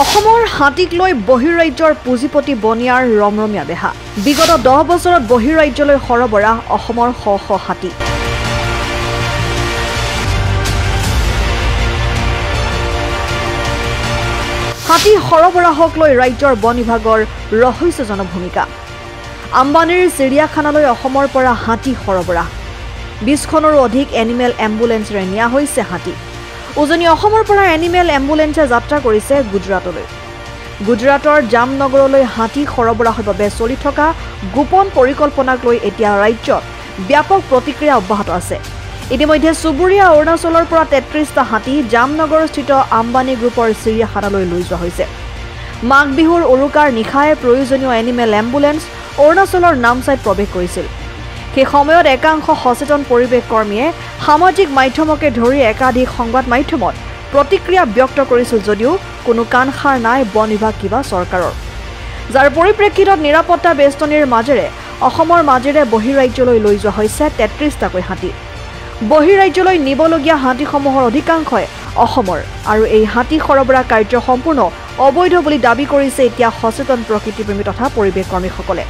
অসমৰ হাতীক লৈ বহিৰাজ্যৰ পুঁজিপতি বনিয়াৰ ৰমৰমীয়া বেহা বিগত 10 বছৰত বহিৰাজ্যলৈ সৰবৰাহ অসমৰ শ শ হাতী হাতী সৰবৰাহক লৈ ৰাজ্যৰ বন বিভাগৰ ৰহস্যজনক ভূমিকা আম্বানীৰ চিৰিয়াখানালৈ অসমৰ পৰা হাতী সৰবৰাহ 20খনৰো অধিক এনিমেল এম্বুলেন্সৰে নিয়া হৈছে হাতী উজনি অসমৰ পৰা এনিমেল এম্বুলেন্সে যাত্ৰা কৰিছে গুজৰাটলৈ গুজৰাটৰ জামনগৰলৈ হাতী সৰবৰাহৰ বাবে চলি থকা গোপন পৰিকল্পনাক লৈ এতিয়া ৰাজ্যত ব্যাপক প্ৰতিক্ৰিয়া অব্যাহত আছে ইতিমধ্যে সুবুৰীয়া অৰুণাচলৰ পৰা 33টা হাতী জামনগৰস্থিত আম্বানী গ্ৰুপৰ চিৰিয়াখানালৈ লৈ যোৱা হৈছে মাঘ বিহুৰ উৰুকাৰ নিশায়ে প্ৰয়োজনীয় এনিমেল এম্বুলেন্স অৰুণাচলৰ নামচাইত প্ৰৱেশ কৰিছিল সেই সময়ত একাংশ সচেতন পৰিৱেশ কৰ্মীয়ে সামাজিক মাধ্যমকে ধৰি একাধিক সংবাদ মাধ্যমত প্ৰতিক্ৰিয়া ব্যক্ত কৰিছিল যদিও কোনো কাণসাৰ নাই বন বিভাগ কিবা চৰকাৰৰ যাৰ পৰিপ্ৰেক্ষিতত নিৰাপত্তা বেষ্টনীৰ মাজেৰে অসমৰ মাজেৰে বহিৰাজ্যলৈ লৈ যোৱা হৈছে 33টাকৈ হাতী বহিৰাজ্যলৈ নিবলগীয়া হাতীসমূহৰ অধিকাংশই অসমৰ আৰু এই হাতী সৰবৰাহ কাৰ্য সম্পূৰ্ণ অবৈধ বুলি দাবী কৰিছে এতিয়া সচেতন প্ৰকৃতিপ্ৰেমী তথা পৰিৱেশ কৰ্মীসকলে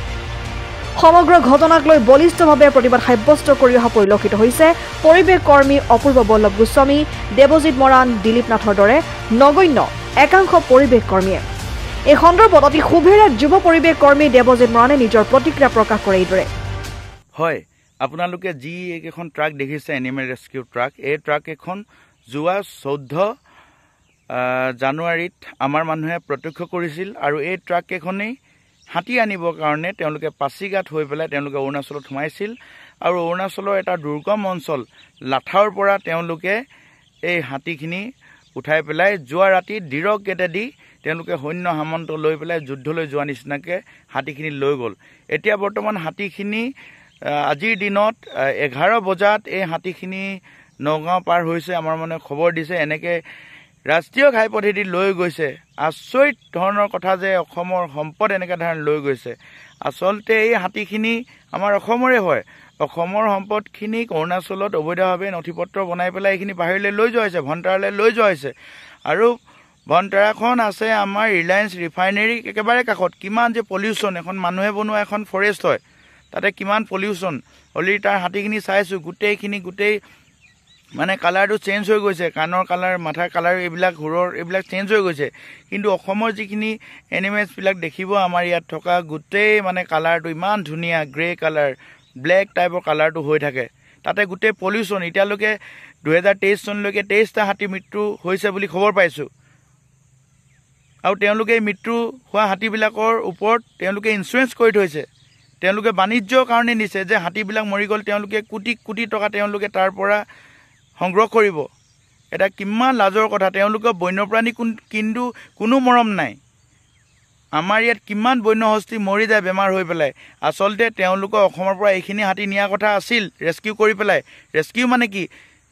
সমগ্ৰ ঘটনাক লৈ বলিষ্ঠভাৱে প্ৰতিবাদ সাব্যস্ত কৰি অহা পৰিলক্ষিত হৈছে পৰিৱেশ কৰ্মী অপূৰ্ব বল্লভ গোস্বামী দেৱজিৎ মৰাণ দিলীপ নাথৰ দৰে নগণ্য একাংশ পৰিৱেশ কৰ্মীয়ে এই সন্দৰ্ভত অতি সুভেৰে যুৱ পৰিৱেশ কৰ্মী দেৱজিৎ মৰাণে নিজৰ প্ৰতিক্ৰিয়া প্ৰকাশ কৰে এইদৰে হয় আপোনালোকে যি এখন ট্ৰাক দেখিছে এনিমেল ৰেস্কিউ ট্ৰাক এই ট্ৰাক এখন যোৱা 14 জানুৱাৰীত আমাৰ মানুহে প্ৰত্যক্ষ কৰিছিল আৰু এই ট্ৰাক কেখনেই হাতী আনিবৰ কাৰণে তেওঁলোকে পাছিঘাট হৈ পেলাই তেওঁলোকে অৰুণাচলত সোমাইছিল আৰু অৰুণাচলৰ এটা দুৰ্গম অঞ্চল লাথাৰ পৰা তেওঁলোকে এই হাতীখিনি উঠাই পেলাই যোৱা ৰাতি ডিৰক গেটেদি তেওঁলোকে সৈন্য সামন্ত লৈ পেলাই যুদ্ধলৈ যোৱা নিচিনাকে হাতীখিনি লৈ গ'ল এতিয়া বৰ্তমান হাতীখিনি আজিৰ দিনত 11 বজাত এই হাতীখিনি নগাঁও পাৰ হৈছে আমাৰ মানে খবৰ দিছে এনেকে ৰাষ্ট্ৰীয় ঘাইপথেদি লৈ গৈছে আচৰিত ধৰণৰ কথা যে অসমৰ সম্পদ এনেকা ধৰণৰ লৈ গৈছে আচলতে এই হাতীখিনি আমাৰ অসমৰে হয় অসমৰ সম্পদখিনি অৰুণাচলত অবৈধভাৱে নথিপত্ৰ বনাই পেলাই এইখিনি বাহিৰলৈ লৈ যোৱা হৈছে ভণ্টাৰালৈ লৈ যোৱা হৈছে আৰু ভণ্টাৰাখন আছে আমাৰ ৰিলায়েন্স ৰিফাইনেৰী একেবাৰে কাষত কিমান যে পলিউশ্যন এখন মানুহে বনোৱা এখন ফৰেষ্ট হয় তাতে কিমান পলিউশ্যন অলৰেডি তাৰ হাতীখিনি চাইছোঁ গোটেই মানে কালাৰটো চেঞ্জ হৈ গৈছে কাণৰ কালাৰ মাথাৰ কালাৰ এইবিলাক ঘূৰৰ এইবিলাক চেঞ্জ হৈ গৈছে কিন্তু অসমৰ যিখিনি এনিমেলছবিলাক দেখিব আমাৰ ইয়াত থকা গোটেই মানে কালাৰটো ইমান ধুনীয়া গ্ৰে কালাৰ ব্লেক টাইপৰ কালাৰটো হৈ থাকে তাতে গোটেই পলিউশ্যন এতিয়ালৈকে 2023 চনলৈকে 23টা হাতী মৃত্যু হৈছে বুলি খবৰ পাইছোঁ আৰু তেওঁলোকে মৃত্যু হোৱা হাতীবিলাকৰ ওপৰত তেওঁলোকে ইঞ্চুৰেঞ্চ কৰি থৈছে তেওঁলোকে বাণিজ্যৰ কাৰণে নিছে যে হাতীবিলাক মৰি গ'ল তেওঁলোকে কোটি কোটি টকা তেওঁলোকে তাৰ পৰা সংগ্ৰহ কৰিব এটা কিমান লাজৰ কথা তেওঁলোকৰ বন্যপ্ৰাণী কিন্তু কোনো মৰম নাই আমাৰ ইয়াত কিমান বন্যহস্তি মৰি যায় বেমাৰ হৈ পেলাই আচলতে তেওঁলোকৰ অসমৰ পৰা এইখিনি হাতী নিয়া কথা আছিল ৰেস্কিউ কৰি পেলাই ৰেস্কিউ মানে কি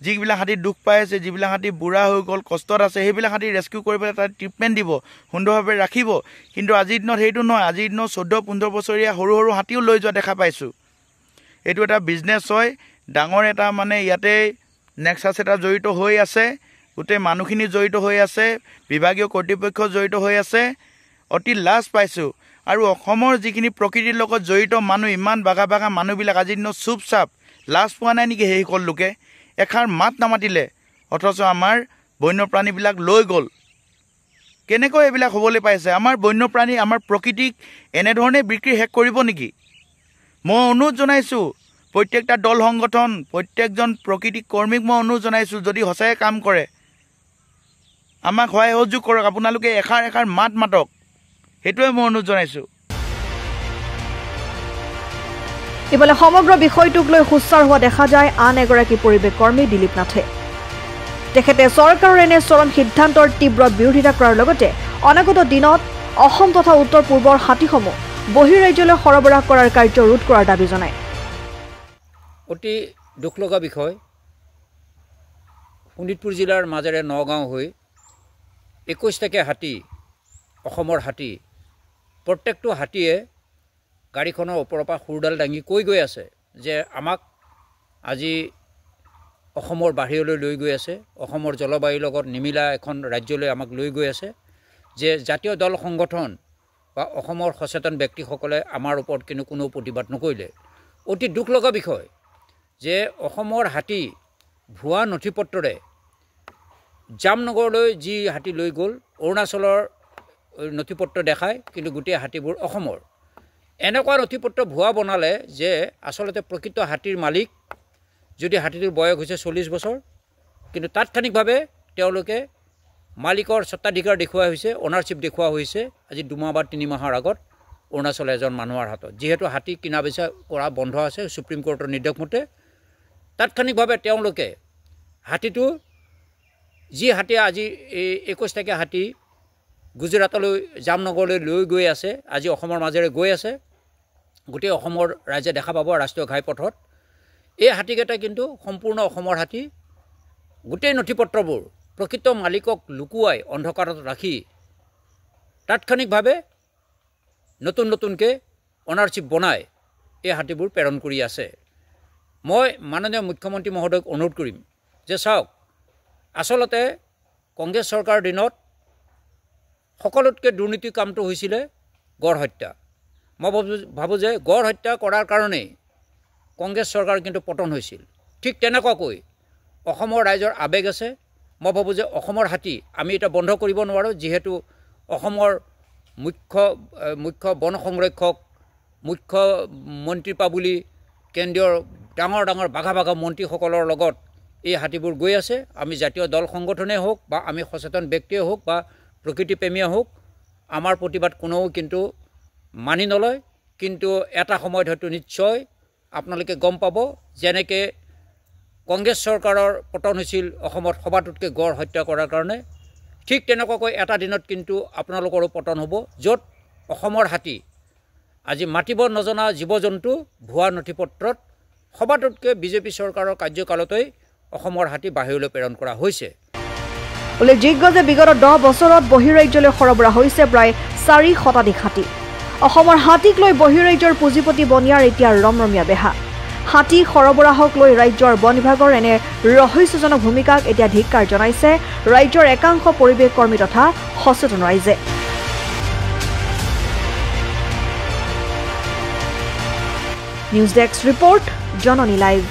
যিবিলাক হাতী দুখ পাই আছে যিবিলাক হাতী বুঢ়া হৈ গ'ল কষ্টত আছে সেইবিলাক হাতী ৰেস্কিউ কৰি পেলাই তাত ট্ৰিটমেণ্ট দিব সুন্দৰভাৱে ৰাখিব কিন্তু আজিৰ দিনত সেইটো নহয় আজিৰ দিনত 14-15 বছৰীয়া সৰু সৰু হাতীও লৈ যোৱা দেখা পাইছোঁ এইটো এটা বিজনেছ হয় ডাঙৰ এটা মানে ইয়াতে নেক্সাছ এটা জড়িত হৈ আছে গোটেই মানুহখিনি জড়িত হৈ আছে বিভাগীয় কৰ্তৃপক্ষ জড়িত হৈ আছে অতি লাজ পাইছোঁ আৰু অসমৰ যিখিনি প্ৰকৃতিৰ লগত জড়িত মানুহ ইমান বাগা মানুহবিলাক আজিৰ দিনত চুপচাপ লাজ পোৱা নাই নেকি সেইসকল লোকে এষাৰ মাত নামাতিলে অথচ আমাৰ বন্যপ্ৰাণীবিলাক লৈ গ'ল কেনেকৈ এইবিলাক হ'বলৈ পাইছে আমাৰ বন্যপ্ৰাণী আমাৰ প্ৰকৃতিক এনেধৰণে বিক্ৰী শেষ কৰিব নেকি মই অনুৰোধ জনাইছোঁ প্ৰত্যেকটা দল সংগঠন প্ৰত্যেকজন প্ৰকৃতি কৰ্মীক মই অনুৰোধ জনাইছোঁ যদি সঁচাই কাম কৰে আমাক সহায় সহযোগ কৰক আপোনালোকে এষাৰ মাত মাতক সেইটোৱে মই অনুৰোধ জনাইছোঁ ইফালে সমগ্ৰ বিষয়টোক লৈ সুস্থাৰ হোৱা দেখা যায় আন এগৰাকী পৰিৱেশ কৰ্মী দিলীপ নাথে তেখেতে চৰকাৰৰ এনে চৰম সিদ্ধান্তৰ তীব্ৰ বিৰোধিতা কৰাৰ লগতে অনাগত দিনত অসম তথা উত্তৰ পূৰ্বৰ হাতীসমূহ বহিৰাজ্যলৈ সৰবৰাহ কৰাৰ কাৰ্য ৰোধ কৰাৰ দাবী জনায় অতি দুখ লগা বিষয় শোণিতপুৰ জিলাৰ মাজেৰে নগাঁও হৈ 21টাকৈ হাতী অসমৰ হাতী প্ৰত্যেকটো হাতীয়ে গাড়ীখনৰ ওপৰৰ পৰা সুৰডাল দাঙি কৈ গৈ আছে যে আমাক আজি অসমৰ বাহিৰলৈ লৈ গৈ আছে অসমৰ জলবায়ুৰ লগত নিমিলা এখন ৰাজ্যলৈ আমাক লৈ গৈ আছে যে জাতীয় দল সংগঠন বা অসমৰ সচেতন ব্যক্তিসকলে আমাৰ ওপৰত কিন্তু কোনো প্ৰতিবাদ নকৰিলে। অতি দুখ লগা বিষয় যে অসমৰ হাতী ভুৱা নথিপত্ৰৰে জামনগৰলৈ যি হাতী লৈ গ'ল অৰুণাচলৰ নথিপত্ৰ দেখায়, কিন্তু গোটেই হাতীবোৰ অসমৰ। এনেকুৱা নথিপত্ৰ ভুৱা বনালে যে আচলতে প্ৰকৃত হাতীৰ মালিক যদি হাতীটোৰ বয়স হৈছে 40 বছৰ, কিন্তু তাৎক্ষণিকভাৱে তেওঁলোকে মালিকৰ স্বত্বাধিকাৰ দেখুওৱা হৈছে, অনাৰশ্বিপ দেখুওৱা হৈছে আজি 2 মাহ বা 3 মাহৰ আগত অৰুণাচলৰ এজন মানুহৰ হাতত। যিহেতু হাতী কিনা বেচা কৰা বন্ধ আছে সুপ্ৰিম কোৰ্টৰ নিৰ্দেশ মতে, তাৎক্ষণিকভাৱে তেওঁলোকে হাতীটো যি হাতী আজি 21 তাৰিখে হাতী গুজৰাটলৈ জামনগৰলৈ লৈ গৈ আছে, আজি অসমৰ মাজেৰে গৈ আছে, গোটেই অসমৰ ৰাইজে দেখা পাব ৰাষ্ট্ৰীয় ঘাইপথত। এই হাতীকেইটা কিন্তু সম্পূৰ্ণ অসমৰ হাতী। গোটেই নথিপত্ৰবোৰ প্ৰকৃত মালিকক লুকুৱাই অন্ধকাৰত ৰাখি তাৎক্ষণিকভাৱে নতুনকৈ অনাৰশ্বিপ বনাই এই হাতীবোৰ প্ৰেৰণ কৰি আছে। মই মাননীয় মুখ্যমন্ত্ৰী মহোদয়ক অনুৰোধ কৰিম যে চাওক, আচলতে কংগ্ৰেছ চৰকাৰৰ দিনত সকলোতকৈ দুৰ্নীতি কামটো হৈছিলে গড় হত্যা। মই ভাবোঁ যে গড় হত্যা কৰাৰ কাৰণেই কংগ্ৰেছ চৰকাৰ কিন্তু পতন হৈছিল। ঠিক তেনেকুৱাকৈ অসমৰ ৰাইজৰ আৱেগ আছে। মই ভাবোঁ যে অসমৰ হাতী আমি এটা বন্ধ কৰিব নোৱাৰোঁ, যিহেতু অসমৰ মুখ্য বন সংৰক্ষক, মুখ্য মন্ত্ৰী পাবুলি, কেন্দ্ৰীয় ডাঙৰ ডাঙৰ বাঘা মন্ত্ৰীসকলৰ লগত এই হাতীবোৰ গৈ আছে। আমি জাতীয় দল সংগঠনেই হওক বা আমি সচেতন ব্যক্তিয়ে হওক বা প্ৰকৃতিপ্ৰেমীয়ে হওক, আমাৰ প্ৰতিবাদ কোনেও কিন্তু মানি নলয়। কিন্তু এটা সময়ত হয়তো নিশ্চয় আপোনালোকে গম পাব, যেনেকৈ কংগ্ৰেছ চৰকাৰৰ পতন হৈছিল অসমত সবাতোতকৈ গড় হত্যা কৰাৰ কাৰণে, ঠিক তেনেকুৱাকৈ এটা দিনত কিন্তু আপোনালোকৰো পতন হ'ব, য'ত অসমৰ হাতী আজি মাতিব নজনা জীৱ জন্তু ভুৱা নথিপত্ৰত সবাতোতকৈ বিজেপি চৰকাৰৰ কাৰ্যকালতেই অসমৰ হাতী বাহিৰলৈ প্ৰেৰণ কৰা হৈছে। উল্লেখযোগ্য যে বিগত 10 বছৰত বহিৰাজ্যলৈ সৰবৰাহ হৈছে প্ৰায় 4 শতাধিক হাতী। অসমৰ হাতীক লৈ বহিৰাজ্যৰ পুঁজিপতি বনিয়াৰ এতিয়া ৰমৰমীয়া বেহা। হাতী সৰবৰাহক লৈ ৰাজ্যৰ বন বিভাগৰ এনে ৰহস্যজনক ভূমিকাক এতিয়া ধিক্কাৰ জনাইছে ৰাজ্যৰ একাংশ পৰিৱেশ কৰ্মী তথা সচেতন ৰাইজে। নিউজ ডেস্ক ৰিপৰ্ট, জননী লাইভ।